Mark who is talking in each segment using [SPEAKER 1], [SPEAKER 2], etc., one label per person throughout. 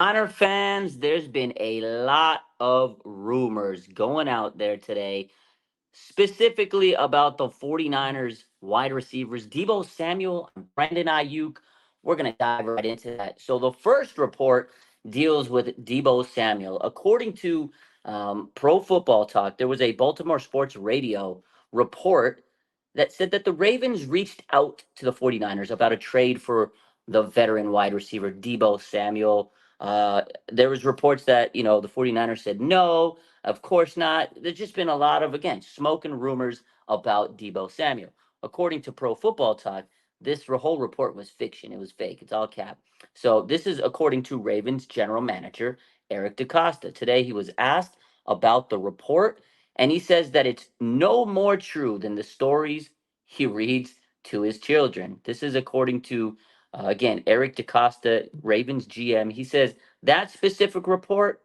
[SPEAKER 1] Honor fans, there's been a lot of rumors going out there today, specifically about the 49ers wide receivers, Deebo Samuel and Brandon Aiyuk. We're going to dive right into that. So, the first report deals with Deebo Samuel. According to Pro Football Talk, there was a Baltimore Sports Radio report that said that the Ravens reached out to the 49ers about a trade for the veteran wide receiver, Deebo Samuel. There was reports that, the 49ers said no, of course not. There's just been a lot of, again, smoke and rumors about Deebo Samuel. According to Pro Football Talk, this whole report was fiction. It was fake. It's all cap. So this is according to Ravens general manager Eric DeCosta. Today he was asked about the report, and he says that it's no more true than the stories he reads to his children. This is according to, again, Eric DeCosta, Ravens GM. He says that specific report,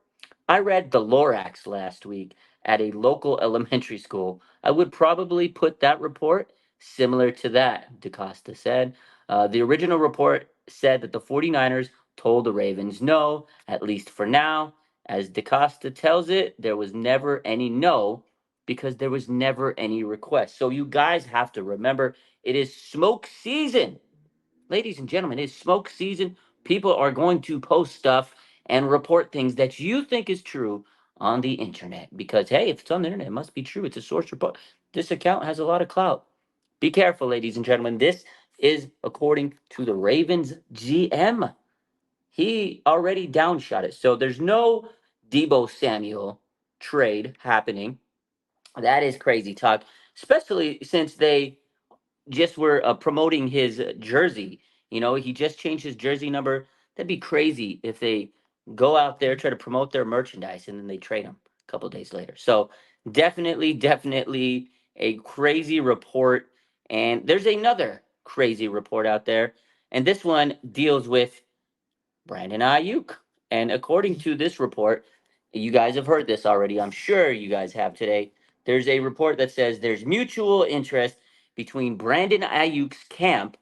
[SPEAKER 1] I read the Lorax last week at a local elementary school. I would probably put that report similar to that, DeCosta said. The original report said that the 49ers told the Ravens no, at least for now. As DeCosta tells it, there was never any no because there was never any request. So you guys have to remember it is smoke season. Ladies and gentlemen, it's smoke season. People are going to post stuff and report things that you think is true on the internet because, hey, if it's on the internet, it must be true. It's a source report. This account has a lot of clout. Be careful, ladies and gentlemen. This is according to the Ravens GM. He already downshot it. So there's no Debo Samuel trade happening. That is crazy talk, especially since they just were promoting his jersey. He just changed his jersey number. That'd be crazy if they go out there, try to promote their merchandise, and then they trade him a couple days later. So definitely a crazy report. And there's another crazy report out there. And this one deals with Brandon Aiyuk. And according to this report, you guys have heard this already. I'm sure you guys have today. There's a report that says there's mutual interest between Brandon Ayuk's camp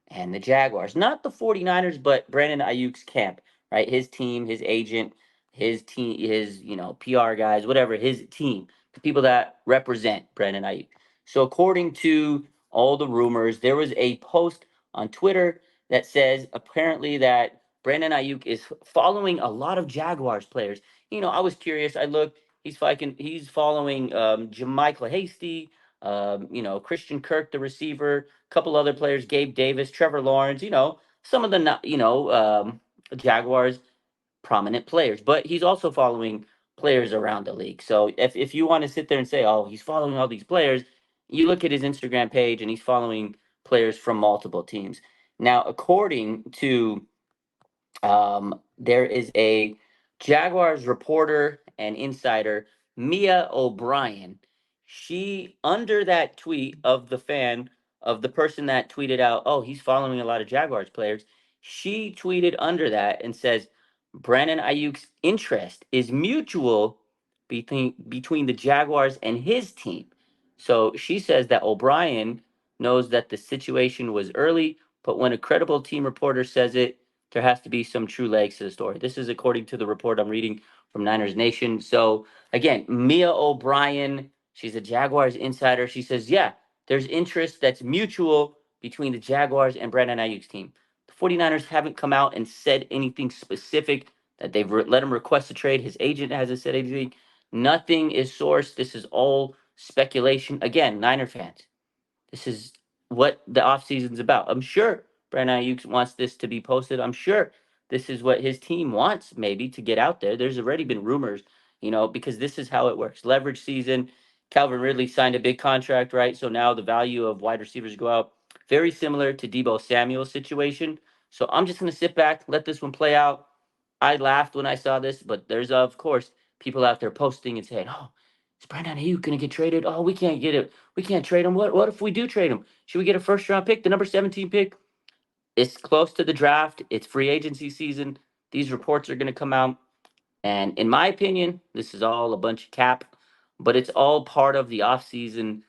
[SPEAKER 1] and the Jaguars. Not the 49ers, but Brandon Ayuk's camp, right? His team, his agent, his team, his, PR guys, whatever, his team, the people that represent Brandon Ayuk. So according to all the rumors, there was a post on Twitter that says apparently that Brandon Ayuk is following a lot of Jaguars players. I was curious. I looked. He's following Jamichael Hasty. Christian Kirk, the receiver. A couple other players. Gabe Davis, Trevor Lawrence. Some of the Jaguars prominent players. But he's also following players around the league. So if you want to sit there and say, oh, he's following all these players, you look at his Instagram page and he's following players from multiple teams. Now, according to there is a Jaguars reporter and insider, Mia O'Brien. She, under that tweet of the fan, of the person that tweeted out, oh, he's following a lot of Jaguars players, she tweeted under that and says, Brandon Ayuk's interest is mutual between the Jaguars and his team. So she says that O'Brien knows that the situation was early, but when a credible team reporter says it, there has to be some true legs to the story. This is according to the report I'm reading from Niners Nation. So again, Mia O'Brien, she's a Jaguars insider. She says, yeah, there's interest that's mutual between the Jaguars and Brandon Ayuk's team. The 49ers haven't come out and said anything specific that they've let him request a trade. His agent hasn't said anything. Nothing is sourced. This is all speculation. Again, Niner fans, this is what the offseason's about. I'm sure Brandon Ayuk wants this to be posted. I'm sure this is what his team wants, maybe, to get out there. There's already been rumors, because this is how it works. Leverage season. Calvin Ridley signed a big contract, right? So now the value of wide receivers go out. Very similar to Deebo Samuel's situation. So I'm just going to sit back, let this one play out. I laughed when I saw this, but there's, of course, people out there posting and saying, oh, is Brandon Ayuk going to get traded? Oh, we can't get it. We can't trade him. What if we do trade him? Should we get a first round pick, the number 17 pick? It's close to the draft. It's free agency season. These reports are going to come out. And in my opinion, this is all a bunch of cap, but it's all part of the offseason,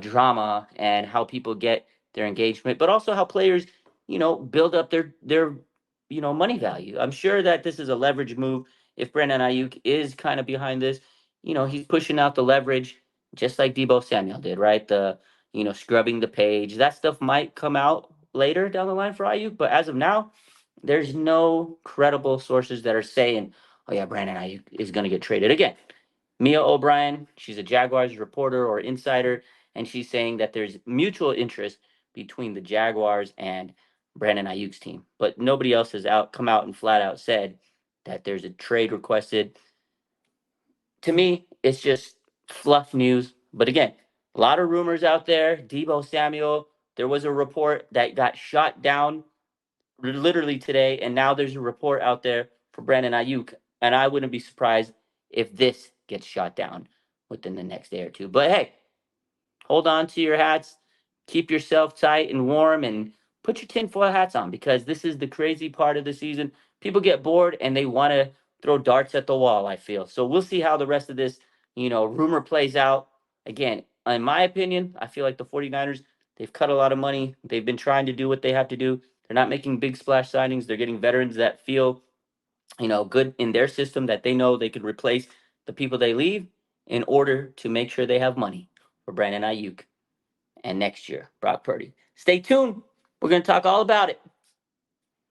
[SPEAKER 1] drama and how people get their engagement, but also how players, build up their money value. I'm sure that this is a leverage move. If Brandon Ayuk is kind of behind this, he's pushing out the leverage just like Deebo Samuel did, right? Scrubbing the page. That stuff might come out later down the line for Ayuk, but as of now, there's no credible sources that are saying, oh yeah, Brandon Ayuk is going to get traded again. Mia O'Brien, she's a Jaguars reporter or insider, and she's saying that there's mutual interest between the Jaguars and Brandon Ayuk's team. But nobody else has come out and flat out said that there's a trade requested. To me, it's just fluff news. But again, a lot of rumors out there. Deebo Samuel, there was a report that got shot down literally today, and now there's a report out there for Brandon Ayuk, and I wouldn't be surprised if this gets shot down within the next day or two. But hey, hold on to your hats, keep yourself tight and warm, and put your tinfoil hats on because this is the crazy part of the season. People get bored and they want to throw darts at the wall, I feel. So we'll see how the rest of this, rumor plays out. Again, in my opinion, I feel like the 49ers, they've cut a lot of money. They've been trying to do what they have to do. They're not making big splash signings. They're getting veterans that feel, good in their system that they know they could replace the people they leave in order to make sure they have money for Brandon Ayuk and next year, Brock Purdy. Stay tuned. We're going to talk all about it.